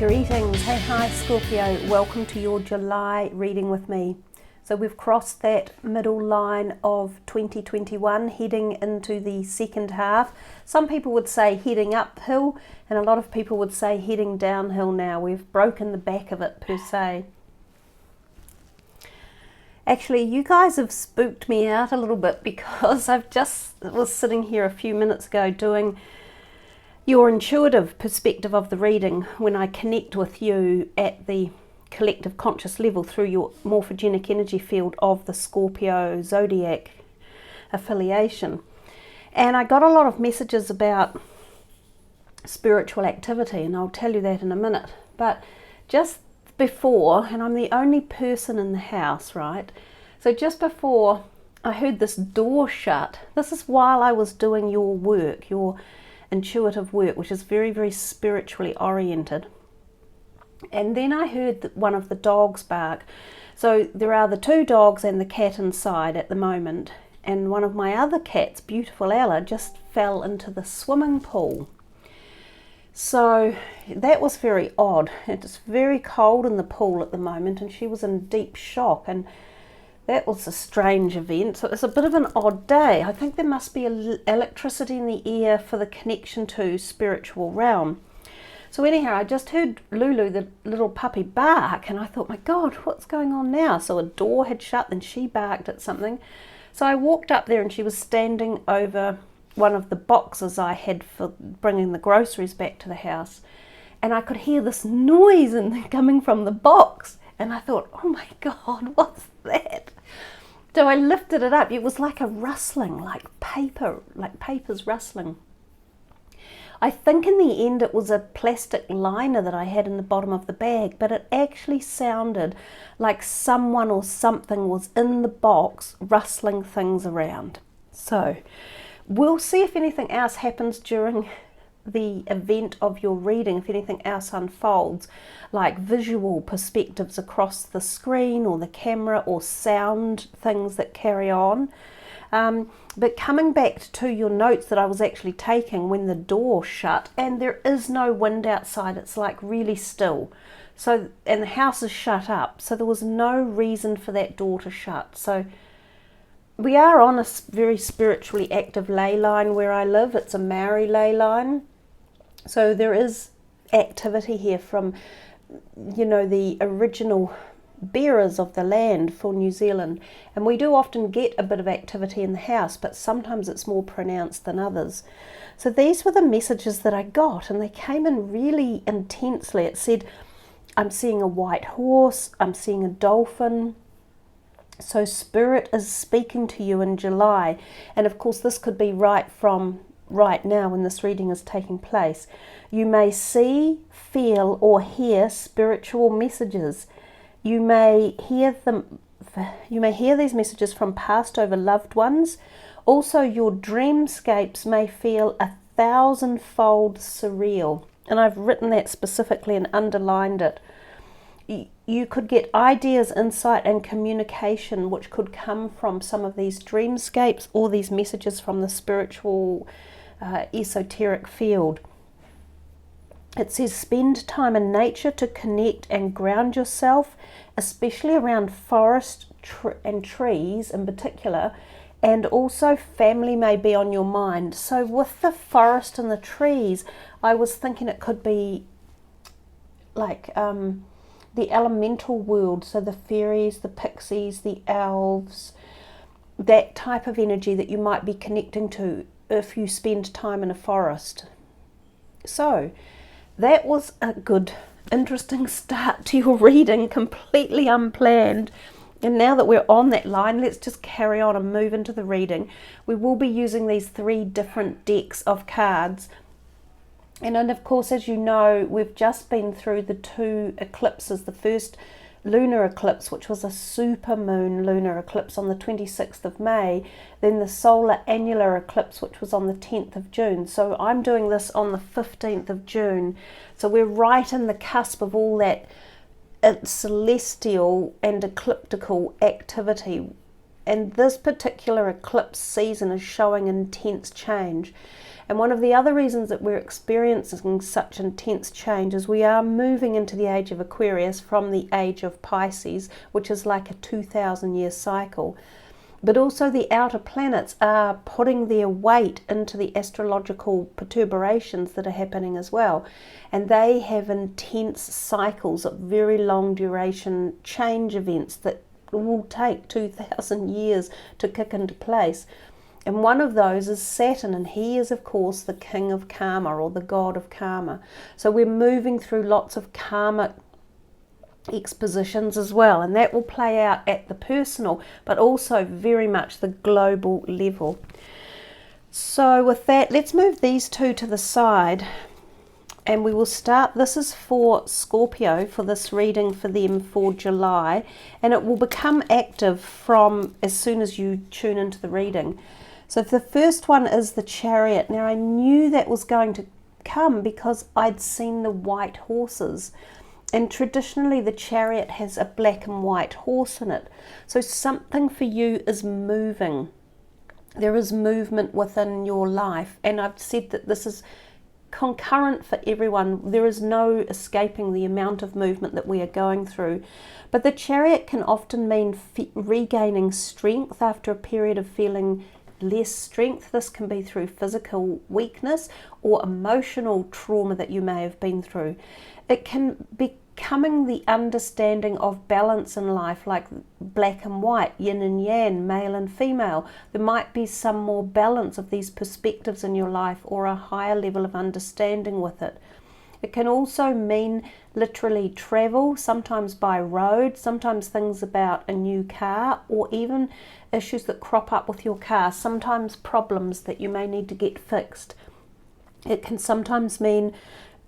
Greetings, hey hi Scorpio, welcome to your July reading with me. So we've crossed that middle line of 2021 heading into the second half. Some people would say heading uphill and a lot of people would say heading downhill now. We've broken the back of it per se. Actually, you guys have spooked me out a little bit because I've just was sitting here a few minutes ago doing your intuitive perspective of the reading when I connect with you at the collective conscious level through your morphogenic energy field of the Scorpio zodiac affiliation. And I got a lot of messages about spiritual activity, and I'll tell you that in a minute. But just before, and I'm the only person in the house, right? So just before I heard this door shut, this is while I was doing your work, your intuitive work, which is very, very spiritually oriented. And then I heard one of the dogs bark. So there are the two dogs and the cat inside at the moment. And one of my other cats, beautiful Ella, just fell into the swimming pool. So that was very odd. It's very cold in the pool at the moment and she was in deep shock, and that was a strange event. So it's a bit of an odd day. I think there must be electricity in the air for the connection to spiritual realm. So anyhow, I just heard Lulu, the little puppy, bark, and I thought, my God, what's going on now? So a door had shut and she barked at something. So I walked up there and she was standing over one of the boxes I had for bringing the groceries back to the house. And I could hear this noise coming from the box. And I thought, oh my God, what's that? So I lifted it up. It was like a rustling, like paper's rustling. I think in the end it was a plastic liner that I had in the bottom of the bag, but it actually sounded like someone or something was in the box rustling things around. So we'll see if anything else happens during the event of your reading, if anything else unfolds, like visual perspectives across the screen or the camera or sound things that carry on. But coming back to your notes that I was actually taking when the door shut, and there is no wind outside, it's like really still. So, and the house is shut up, so there was no reason for that door to shut. So we are on a very spiritually active ley line where I live. It's a Maori ley line. So there is activity here from, you know, the original bearers of the land for New Zealand. And we do often get a bit of activity in the house, but sometimes it's more pronounced than others. So these were the messages that I got, and they came in really intensely. It said, I'm seeing a white horse, I'm seeing a dolphin. So Spirit is speaking to you in July. And of course, this could be right now when this reading is taking place. You may see, feel, or hear spiritual messages. You may hear these messages from past over loved ones. Also, your dreamscapes may feel 1,000-fold surreal. And I've written that specifically and underlined it. You could get ideas, insight, and communication which could come from some of these dreamscapes or these messages from the spiritual esoteric field. It says spend time in nature to connect and ground yourself, especially around forest and trees in particular, and also family may be on your mind. So with the forest and the trees, I was thinking it could be like the elemental world, so the fairies, the pixies, the elves, that type of energy that you might be connecting to if you spend time in a forest. So that was a good, interesting start to your reading, completely unplanned. And now that we're on that line, let's just carry on and move into the reading. We will be using these 3 different decks of cards. And then, of course, as you know, we've just been through the 2 eclipses. The first lunar eclipse, which was a supermoon lunar eclipse on the 26th of May, then the solar annular eclipse, which was on the 10th of June. So I'm doing this on the 15th of June. So we're right in the cusp of all that celestial and ecliptical activity. And this particular eclipse season is showing intense change. And one of the other reasons that we're experiencing such intense change is we are moving into the age of Aquarius from the age of Pisces, which is like a 2,000-year cycle. But also the outer planets are putting their weight into the astrological perturbations that are happening as well. And they have intense cycles of very long duration change events that will take 2,000 years to kick into place. And one of those is Saturn, and he is, of course, the king of karma, or the god of karma. So we're moving through lots of karmic expositions as well, and that will play out at the personal, but also very much the global level. So with that, let's move these two to the side, and we will start. This is for Scorpio, for this reading for them for July, and it will become active from as soon as you tune into the reading. So the first one is the chariot. Now I knew that was going to come because I'd seen the white horses. And traditionally the chariot has a black and white horse in it. So something for you is moving. There is movement within your life. And I've said that this is concurrent for everyone. There is no escaping the amount of movement that we are going through. But the chariot can often mean regaining strength after a period of feeling less strength. This can be through physical weakness or emotional trauma that you may have been through. It can be becoming the understanding of balance in life, like black and white, yin and yang, male and female. There might be some more balance of these perspectives in your life, or a higher level of understanding with it. It can also mean literally travel, sometimes by road, sometimes things about a new car, or even issues that crop up with your car, sometimes problems that you may need to get fixed. It can sometimes mean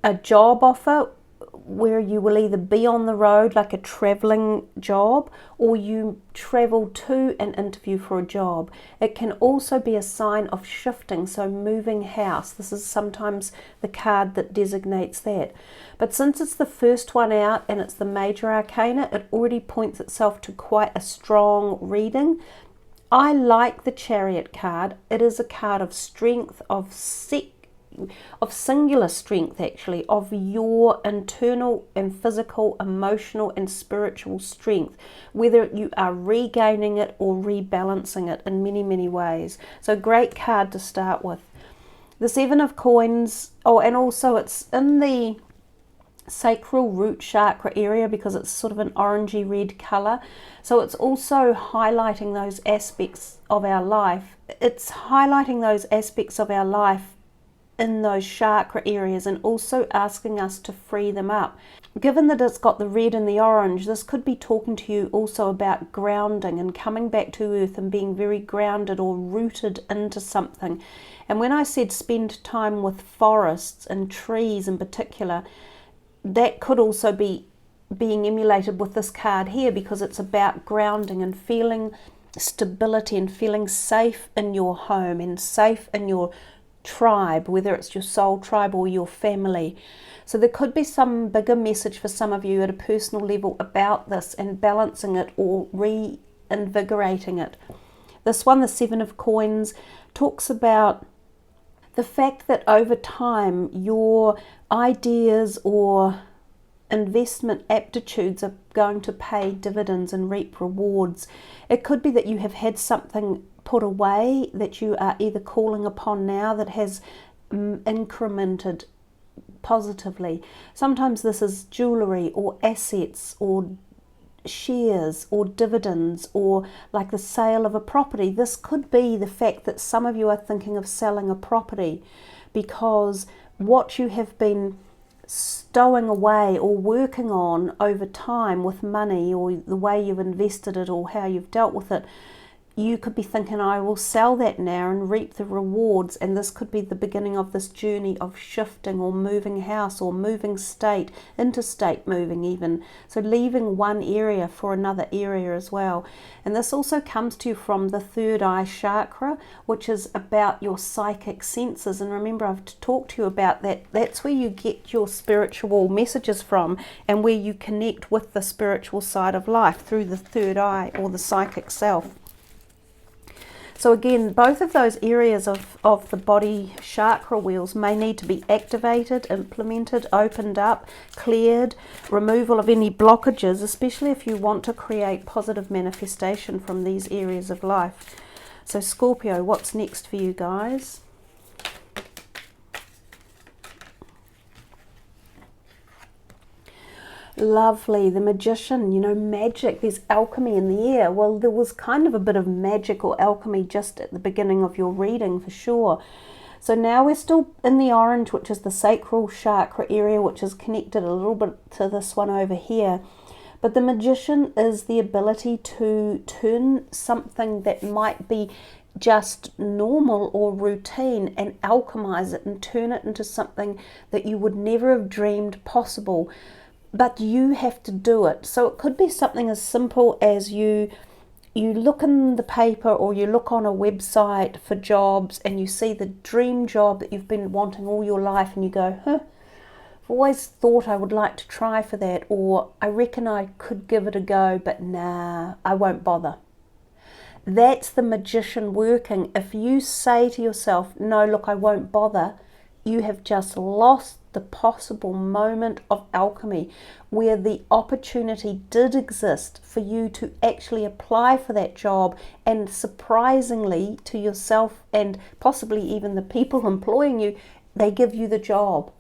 a job offer where you will either be on the road, like a traveling job, or you travel to an interview for a job. It can also be a sign of shifting, so moving house. This is sometimes the card that designates that. But since it's the first one out and it's the major arcana, it already points itself to quite a strong reading. I like the chariot card. It is a card of strength, of singular strength, actually, of your internal and physical, emotional and spiritual strength, whether you are regaining it or rebalancing it in many, many ways. So great card to start with. The Seven of Coins, and also it's in the sacral root chakra area because it's sort of an orangey red color. So it's also highlighting those aspects of our life. It's highlighting those aspects of our life in those chakra areas, and also asking us to free them up. Given that it's got the red and the orange, this could be talking to you also about grounding and coming back to earth and being very grounded or rooted into something. And when I said spend time with forests and trees in particular, that could also be being emulated with this card here, because it's about grounding and feeling stability and feeling safe in your home and safe in your tribe, whether it's your soul tribe or your family. So there could be some bigger message for some of you at a personal level about this and balancing it or reinvigorating it. This one, the Seven of Coins, talks about the fact that over time your ideas or investment aptitudes are going to pay dividends and reap rewards. It could be that you have had something put away that you are either calling upon now that has incremented positively. Sometimes this is jewellery or assets or shares or dividends, or like the sale of a property. This could be the fact that some of you are thinking of selling a property because what you have been stowing away or working on over time with money, or the way you've invested it or how you've dealt with it, you could be thinking, I will sell that now and reap the rewards. And this could be the beginning of this journey of shifting or moving house or moving state, interstate moving even. So leaving one area for another area as well. And this also comes to you from the third eye chakra, which is about your psychic senses. And remember, I've talked to you about that. That's where you get your spiritual messages from, and where you connect with the spiritual side of life through the third eye or the psychic self. So again, both of those areas of the body chakra wheels may need to be activated, implemented, opened up, cleared, removal of any blockages, especially if you want to create positive manifestation from these areas of life. So Scorpio, what's next for you guys? Lovely, the Magician, you know, magic, there's alchemy in the air. Well, there was kind of a bit of magic or alchemy just at the beginning of your reading for sure. So now we're still in the orange, which is the sacral chakra area, which is connected a little bit to this one over here. But the Magician is the ability to turn something that might be just normal or routine and alchemize it and turn it into something that you would never have dreamed possible. But you have to do it. So it could be something as simple as you look in the paper or you look on a website for jobs and you see the dream job that you've been wanting all your life and you go, I've always thought I would like to try for that, or I reckon I could give it a go, but nah, I won't bother. That's the Magician working. If you say to yourself, no, look, I won't bother, you have just lost the possible moment of alchemy where the opportunity did exist for you to actually apply for that job, and surprisingly to yourself and possibly even the people employing you, they give you the job.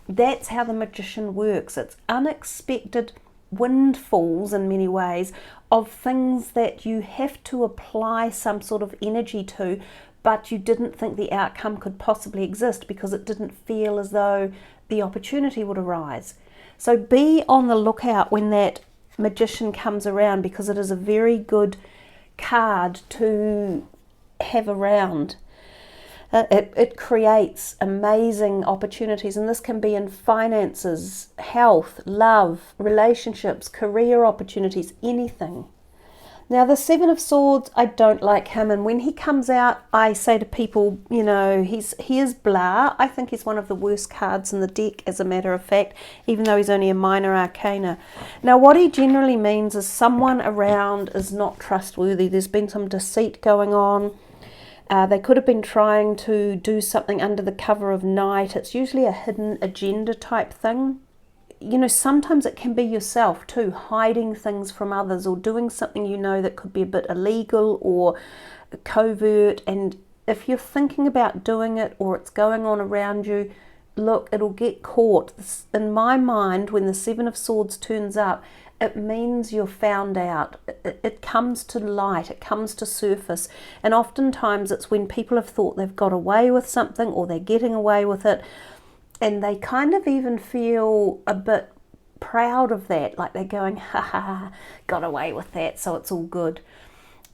That's how the Magician works. It's unexpected windfalls in many ways of things that you have to apply some sort of energy to, but you didn't think the outcome could possibly exist because it didn't feel as though the opportunity would arise. So be on the lookout when that Magician comes around, because it is a very good card to have around. It creates amazing opportunities, and this can be in finances, health, love, relationships, career opportunities, anything. Now the Seven of Swords, I don't like him, and when he comes out, I say to people, you know, he is blah. I think he's one of the worst cards in the deck, as a matter of fact, even though he's only a minor arcana. Now what he generally means is someone around is not trustworthy. There's been some deceit going on. They could have been trying to do something under the cover of night. It's usually a hidden agenda type thing. You know, sometimes it can be yourself too, hiding things from others or doing something you know that could be a bit illegal or covert. And if you're thinking about doing it or it's going on around you, look, it'll get caught. In my mind, when the Seven of Swords turns up, it means you're found out. It comes to light, it comes to surface. And oftentimes it's when people have thought they've got away with something or they're getting away with it, and they kind of even feel a bit proud of that, like they're going, ha ha, got away with that, so it's all good.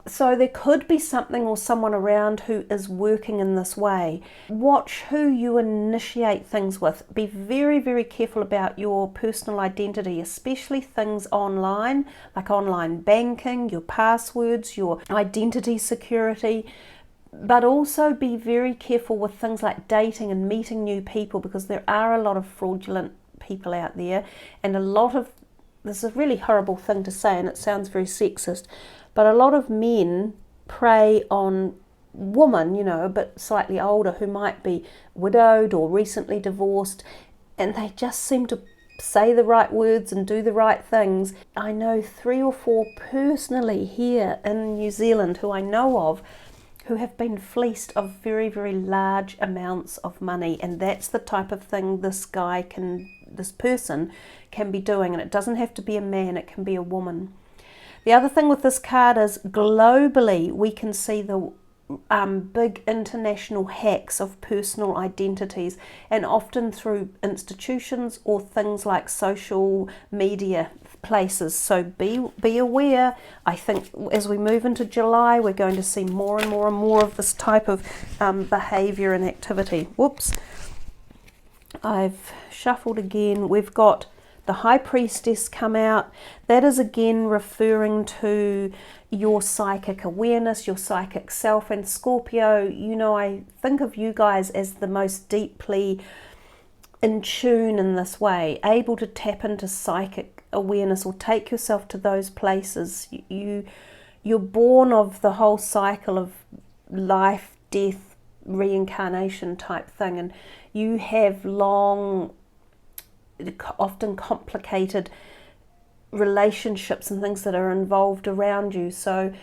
So there could be something or someone around who is working in this way. Watch who you initiate things with. Be very, very careful about your personal identity, especially things online, like online banking, your passwords, your identity security. But also be very careful with things like dating and meeting new people, because there are a lot of fraudulent people out there, and this is a really horrible thing to say and it sounds very sexist, but a lot of men prey on women, you know, a bit slightly older, who might be widowed or recently divorced, and they just seem to say the right words and do the right things. I know 3 or 4 personally here in New Zealand who I know of who have been fleeced of very, very large amounts of money, and that's the type of thing this person can be doing. And it doesn't have to be a man, it can be a woman. The other thing with this card is globally we can see the big international hacks of personal identities, and often through institutions or things like social media places. So be aware. I think as we move into July, we're going to see more and more and more of this type of behavior and activity. Whoops, I've shuffled again. We've got the High Priestess come out. That is again referring to your psychic awareness, your psychic self. And Scorpio, you know, I think of you guys as the most deeply in tune in this way, able to tap into psychic awareness or take yourself to those places. You're born of the whole cycle of life, death, reincarnation type thing, and you have long, often complicated relationships and things that are involved around you. So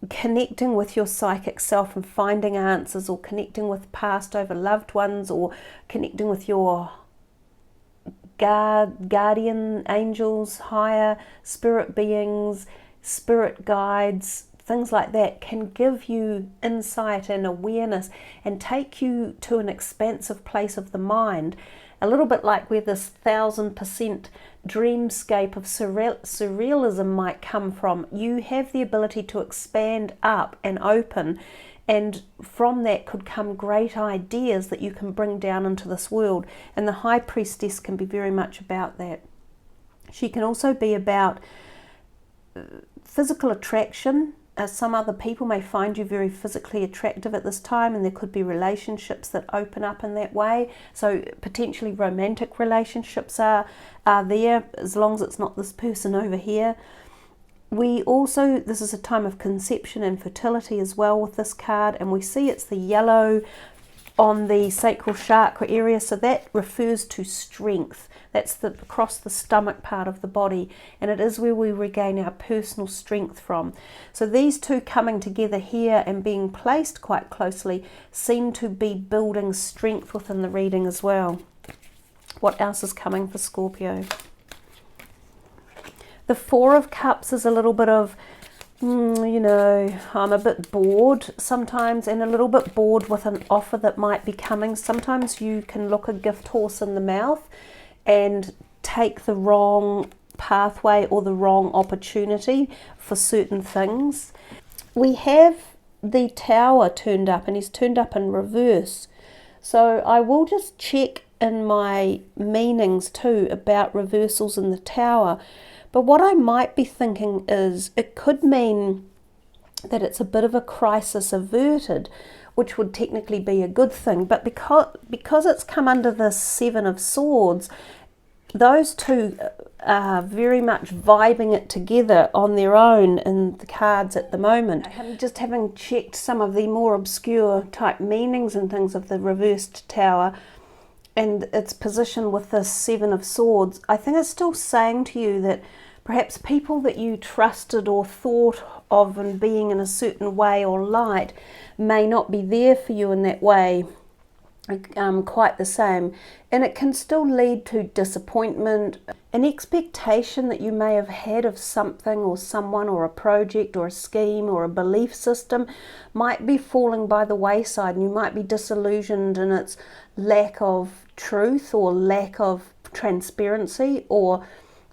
connecting with your psychic self and finding answers, or connecting with past over loved ones, or connecting with your guardian angels, higher spirit beings, spirit guides, things like that, can give you insight and awareness and take you to an expansive place of the mind, a little bit like where this 1000% dreamscape of surrealism might come from. You have the ability to expand up and open, and from that could come great ideas that you can bring down into this world. And the High Priestess can be very much about that. She can also be about physical attraction. Some other people may find you very physically attractive at this time, and there could be relationships that open up in that way. So potentially romantic relationships are there, as long as it's not this person over here. This is a time of conception and fertility as well with this card, and we see it's the yellow on the sacral chakra area, so that refers to strength. That's across the stomach part of the body, and it is where we regain our personal strength from. So these two coming together here and being placed quite closely seem to be building strength within the reading as well. What else is coming for Scorpio? The Four of Cups is a little bit of, I'm a bit bored sometimes, and a little bit bored with an offer that might be coming. Sometimes you can look a gift horse in the mouth and take the wrong pathway or the wrong opportunity for certain things. We have the Tower turned up, and he's turned up in reverse. So I will just check in my meanings too about reversals in the Tower. But what I might be thinking is it could mean that it's a bit of a crisis averted, which would technically be a good thing. But because it's come under the Seven of Swords, those two are very much vibing it together on their own in the cards at the moment. Just having checked some of the more obscure type meanings and things of the reversed Tower and its position with the Seven of Swords, I think it's still saying to you that perhaps people that you trusted or thought of in being in a certain way or light may not be there for you in that way quite the same. And it can still lead to disappointment. An expectation that you may have had of something or someone or a project or a scheme or a belief system might be falling by the wayside, and you might be disillusioned in its lack of truth or lack of transparency, or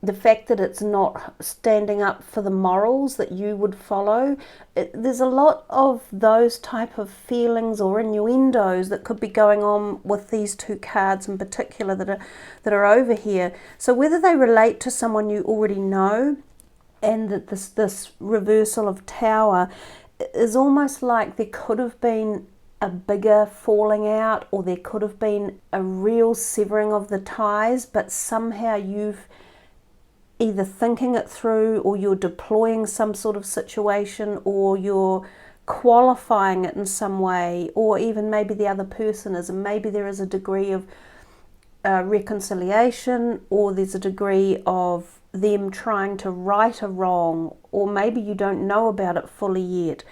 the fact that it's not standing up for the morals that you would follow. There's a lot of those type of feelings or innuendos that could be going on with these two cards in particular that are over here. So whether they relate to someone you already know, and that this reversal of Tower is almost like there could have been a bigger falling out, or there could have been a real severing of the ties, but somehow you've either thinking it through, or you're deploying some sort of situation, or you're qualifying it in some way, or even maybe the other person is, and maybe there is a degree of reconciliation, or there's a degree of them trying to right a wrong, or maybe you don't know about it fully yet.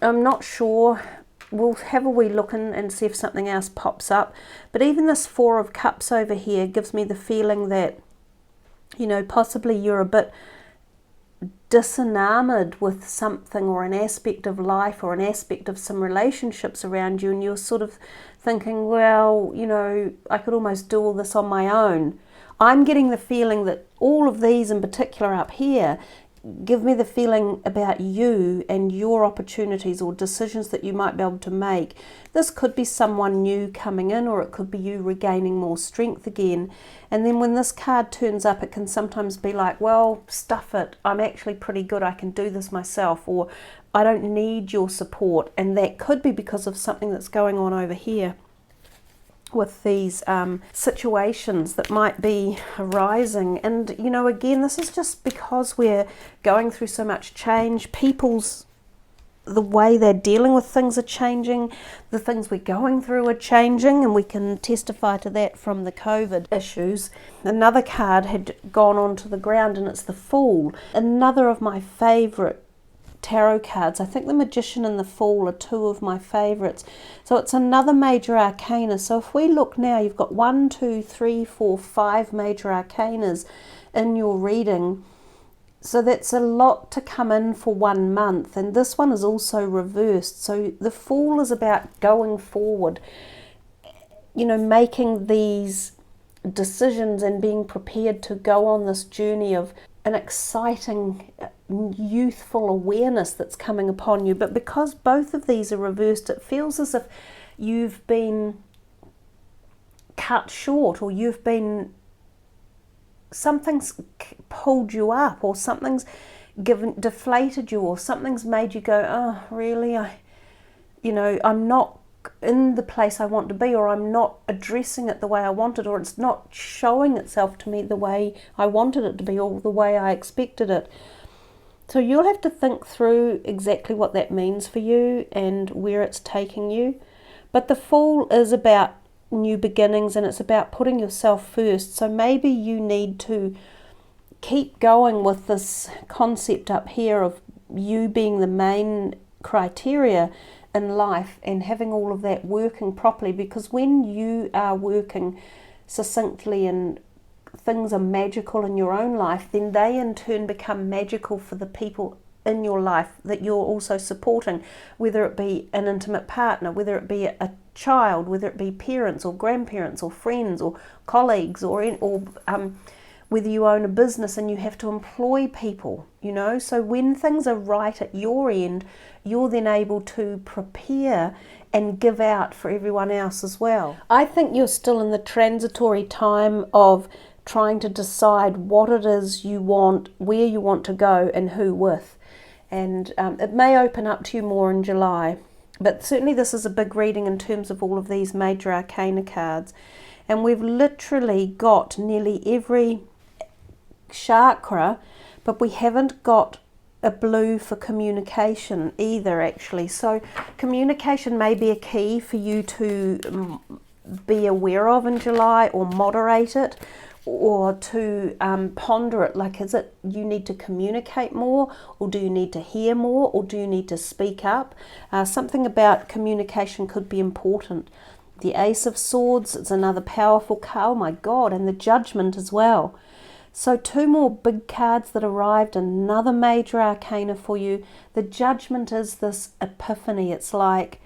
I'm not sure. We'll have a wee look in and see if something else pops up. But even this Four of Cups over here gives me the feeling that, possibly you're a bit disenamored with something or an aspect of life or an aspect of some relationships around you, and you're sort of thinking, well, I could almost do all this on my own. I'm getting the feeling that all of these in particular up here give me the feeling about you and your opportunities or decisions that you might be able to make. This could be someone new coming in, or it could be you regaining more strength again. And then when this card turns up, it can sometimes be like, well, stuff it, I'm actually pretty good, I can do this myself, or I don't need your support. And that could be because of something that's going on over here with these situations that might be arising. And again, this is just because we're going through so much change. People's the way they're dealing with things are changing, the things we're going through are changing, and we can testify to that from the COVID issues. Another card had gone onto the ground, and it's the Fool, another of my favourite tarot cards. I think the Magician and the Fool are two of my favourites. So it's another major arcana. So if we look now, you've got 1, 2, 3, 4, 5 major arcanas in your reading. So that's a lot to come in for 1 month, and this one is also reversed. So the Fool is about going forward, making these decisions and being prepared to go on this journey of an exciting, youthful awareness that's coming upon you. But because both of these are reversed, it feels as if you've been cut short, or something's pulled you up, or something's deflated you, or something's made you go, oh really, I'm not in the place I want to be, or I'm not addressing it the way I wanted, or it's not showing itself to me the way I wanted it to be, or the way I expected it. So you'll have to think through exactly what that means for you and where it's taking you. But the Fool is about new beginnings, and it's about putting yourself first. So maybe you need to keep going with this concept up here of you being the main criteria in life and having all of that working properly, because when you are working succinctly and things are magical in your own life, then they in turn become magical for the people in your life that you're also supporting, whether it be an intimate partner, whether it be a child, whether it be parents or grandparents or friends or colleagues, or whether you own a business and you have to employ people, So when things are right at your end, you're then able to prepare and give out for everyone else as well. I think you're still in the transitory time of trying to decide what it is you want, where you want to go, and who with. And it may open up to you more in July. But certainly this is a big reading in terms of all of these major arcana cards. And we've literally got nearly every chakra, but we haven't got a blue for communication either, actually. So communication may be a key for you to be aware of in July, or moderate it, or to ponder it. Like, is it you need to communicate more, or do you need to hear more, or do you need to speak up? Something about communication could be important. The Ace of Swords is another powerful card, oh my God, and the Judgment as well. So 2 more big cards that arrived, another major arcana for you. The Judgment is this epiphany. It's like,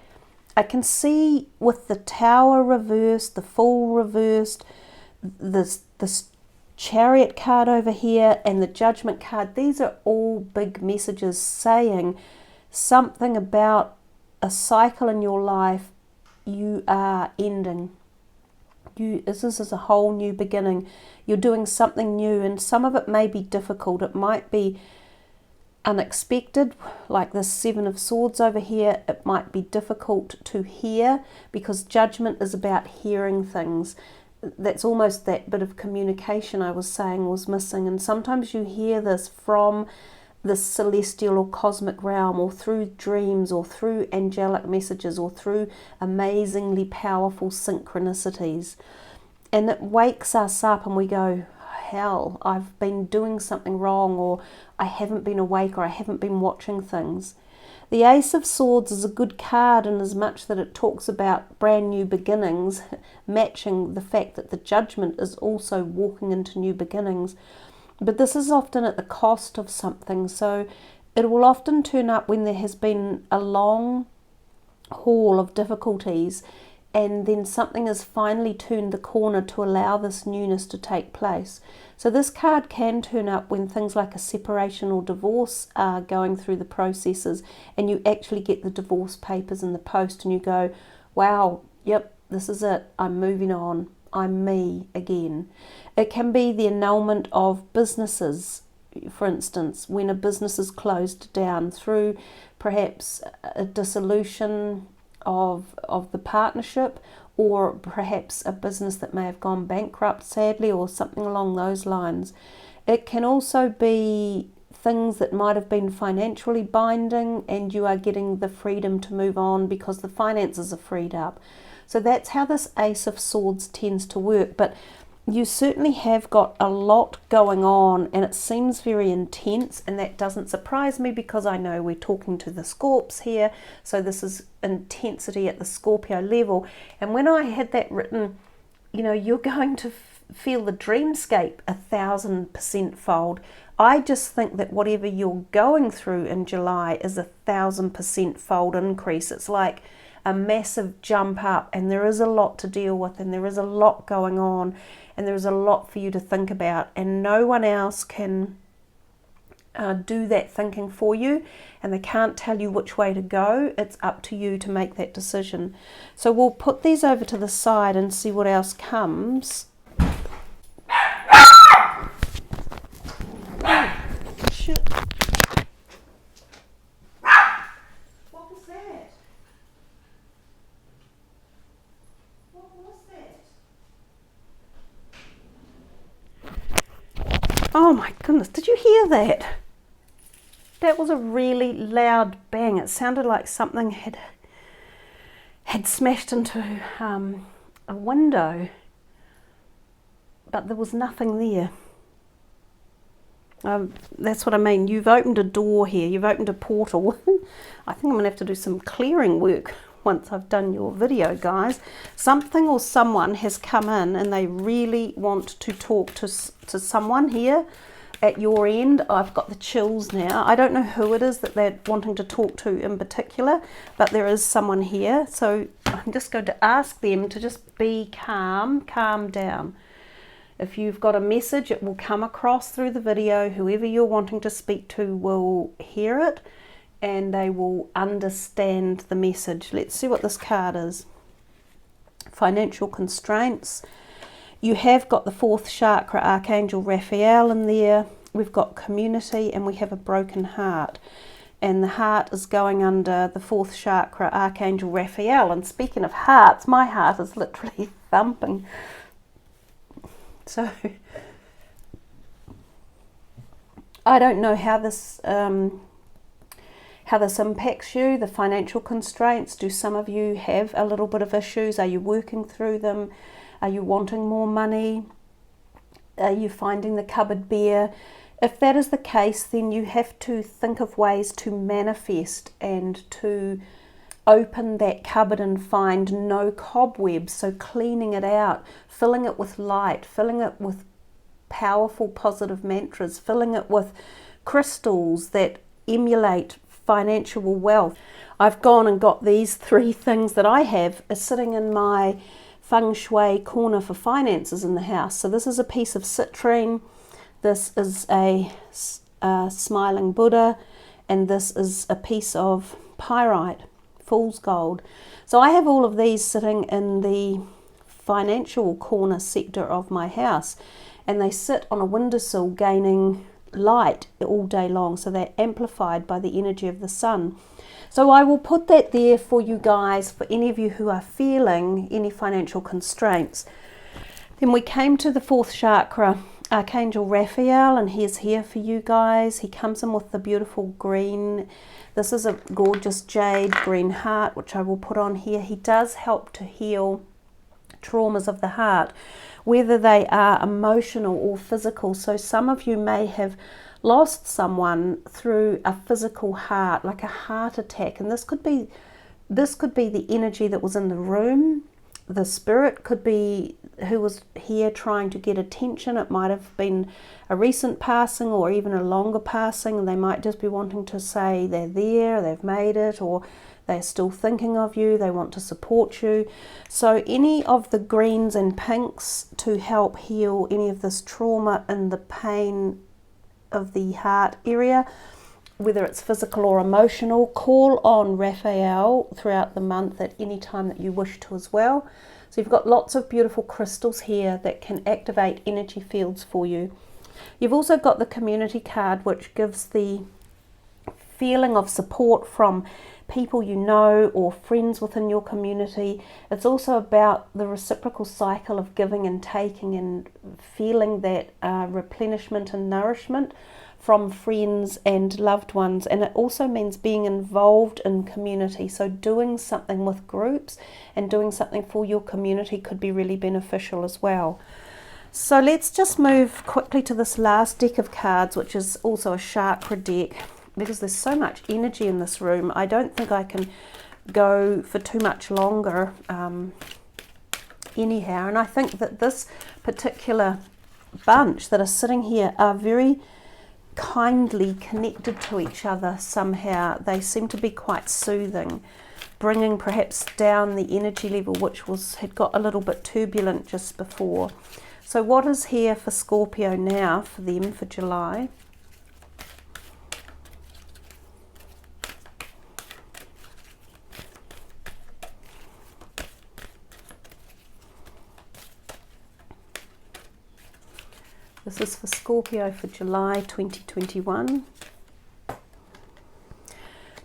I can see with the Tower reversed, the Fool reversed, this Chariot card over here, and the Judgment card, these are all big messages saying something about a cycle in your life you are ending. This is a whole new beginning. You're doing something new, and some of it may be difficult. It might be unexpected, like the 7 of Swords over here. It might be difficult to hear, because Judgment is about hearing things. That's almost that bit of communication I was saying was missing. And sometimes you hear this from the celestial or cosmic realm, or through dreams, or through angelic messages, or through amazingly powerful synchronicities. And it wakes us up and we go, hell, I've been doing something wrong, or I haven't been awake, or I haven't been watching things. The Ace of Swords is a good card in as much that it talks about brand new beginnings, matching the fact that the Judgment is also walking into new beginnings. But this is often at the cost of something, so it will often turn up when there has been a long haul of difficulties, and then something has finally turned the corner to allow this newness to take place. So this card can turn up when things like a separation or divorce are going through the processes, and you actually get the divorce papers in the post and you go, wow, yep, this is it, I'm moving on, I'm me again. It can be the annulment of businesses, for instance, when a business is closed down through perhaps a dissolution of the partnership, or perhaps a business that may have gone bankrupt, sadly, or something along those lines. It can also be things that might have been financially binding, and you are getting the freedom to move on because the finances are freed up. So that's how this Ace of Swords tends to work. But you certainly have got a lot going on, and it seems very intense, and that doesn't surprise me because I know we're talking to the Scorps here, so this is intensity at the Scorpio level. And when I had that written, you know, you're going to feel the dreamscape 1,000% fold. I just think that whatever you're going through in July is 1,000% fold increase. It's like a massive jump up, and there is a lot to deal with, and there is a lot going on, and there is a lot for you to think about, and no one else can do that thinking for you, and they can't tell you which way to go. It's up to you to make that decision. So we'll put these over to the side and see what else comes. Shit. What was that? What was that? Oh my goodness, did you hear that? That was a really loud bang. It sounded like something had smashed into a window, but there was nothing there. That's what I mean. You've opened a door here. You've opened a portal. I think I'm going to have to do some clearing work once I've done your video, guys. Something or someone has come in and they really want to talk to someone here at your end. I've got the chills now. I don't know who it is that they're wanting to talk to in particular, but there is someone here. So I'm just going to ask them to just be calm, calm down. If you've got a message, it will come across through the video. Whoever you're wanting to speak to will hear it and they will understand the message. Let's see what this card is. Financial constraints. You have got the 4th chakra, Archangel Raphael in there. We've got community, and we have a broken heart. And the heart is going under the 4th chakra, Archangel Raphael. And speaking of hearts, my heart is literally thumping. So I don't know how this impacts you, the financial constraints. Do some of you have a little bit of issues? Are you working through them? Are you wanting more money? Are you finding the cupboard bare? If that is the case, then you have to think of ways to manifest and to open that cupboard and find no cobwebs. So cleaning it out, filling it with light, filling it with powerful positive mantras, filling it with crystals that emulate financial wealth. I've gone and got these 3 things that I have sitting in my feng shui corner for finances in the house. So this is a piece of citrine, this is a smiling Buddha, and this is a piece of pyrite, fool's gold. So I have all of these sitting in the financial corner sector of my house, and they sit on a windowsill gaining light all day long, so they're amplified by the energy of the sun. So I will put that there for you guys, for any of you who are feeling any financial constraints. Then we came to the 4th chakra, Archangel Raphael, and he's here for you guys. He comes in with the beautiful green. This is a gorgeous jade green heart, which I will put on here. He does help to heal traumas of the heart, whether they are emotional or physical. So some of you may have lost someone through a physical heart, like a heart attack, and this could be the energy that was in the room. The spirit could be who was here trying to get attention. It might have been a recent passing or even a longer passing, and they might just be wanting to say they're there, they've made it, or they're still thinking of you, they want to support you. So any of the greens and pinks to help heal any of this trauma and the pain of the heart area, whether it's physical or emotional. Call on Raphael throughout the month at any time that you wish to as well. So you've got lots of beautiful crystals here that can activate energy fields for you. You've also got the community card, which gives the feeling of support from people you know or friends within your community. It's also about the reciprocal cycle of giving and taking, and feeling that replenishment and nourishment from friends and loved ones. And it also means being involved in community, so doing something with groups and doing something for your community could be really beneficial as well. So let's just move quickly to this last deck of cards, which is also a chakra deck, because there's so much energy in this room. I don't think I can go for too much longer anyhow. And I think that this particular bunch that are sitting here are very kindly connected to each other somehow. They seem to be quite soothing, bringing perhaps down the energy level, which had got a little bit turbulent just before. So what is here for Scorpio now for them for July? This is for Scorpio for July 2021.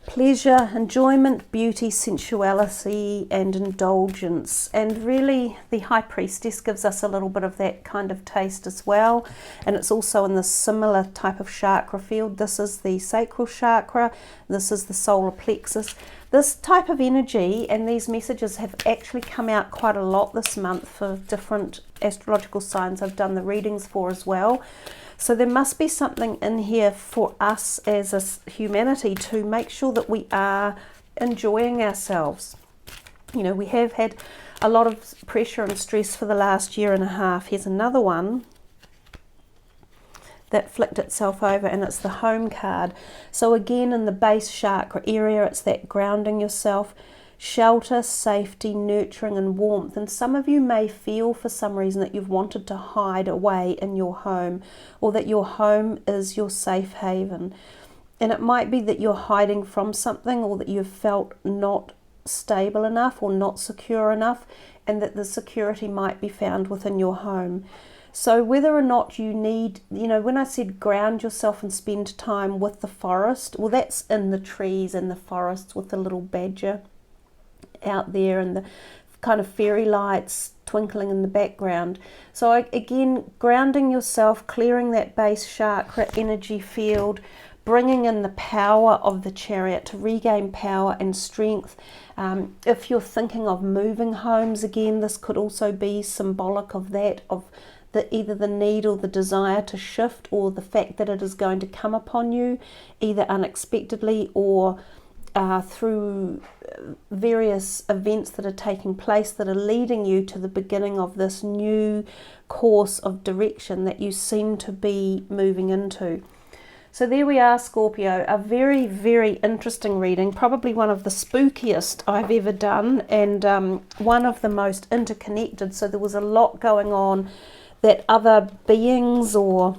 Pleasure, enjoyment, beauty, sensuality and indulgence. And really the High Priestess gives us a little bit of that kind of taste as well. And it's also in the similar type of chakra field. This is the sacral chakra. This is the solar plexus. This type of energy and these messages have actually come out quite a lot this month for different astrological signs I've done the readings for as well. So there must be something in here for us as a humanity to make sure that we are enjoying ourselves. You know, we have had a lot of pressure and stress for the last year and a half. Here's another one that flicked itself over, and it's the home card. So again, in the base chakra area, it's that grounding yourself, shelter, safety, nurturing and warmth. And some of you may feel for some reason that you've wanted to hide away in your home, or that your home is your safe haven. And it might be that you're hiding from something, or that you've felt not stable enough or not secure enough, and that the security might be found within your home. So whether or not you need, you know, when I said ground yourself and spend time with the forest, well, that's in the trees and the forests with the little badger out there and the kind of fairy lights twinkling in the background. So again, grounding yourself, clearing that base chakra energy field, bringing in the power of the chariot to regain power and strength. If you're thinking of moving homes again, this could also be symbolic of that, of either the need or the desire to shift, or the fact that it is going to come upon you either unexpectedly or through various events that are taking place that are leading you to the beginning of this new course of direction that you seem to be moving into. So there we are, Scorpio, a very, very interesting reading, probably one of the spookiest I've ever done, and one of the most interconnected. So there was a lot going on that other beings or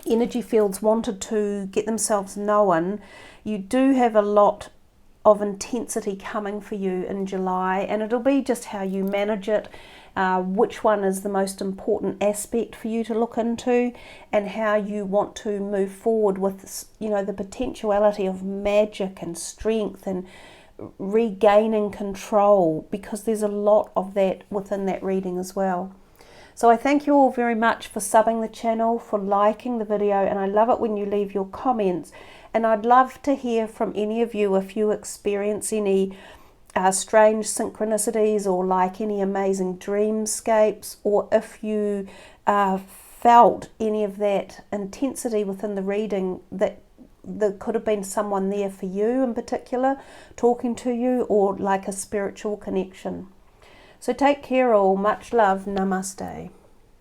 energy fields wanted to get themselves known. You do have a lot of intensity coming for you in July, and it'll be just how you manage it, which one is the most important aspect for you to look into, and how you want to move forward with, you know, the potentiality of magic and strength and regaining control, because there's a lot of that within that reading as well. So I thank you all very much for subbing the channel, for liking the video, and I love it when you leave your comments. And I'd love to hear from any of you if you experience any strange synchronicities, or like any amazing dreamscapes, or if you felt any of that intensity within the reading, that there could have been someone there for you in particular talking to you, or like a spiritual connection. So take care all, much love, namaste.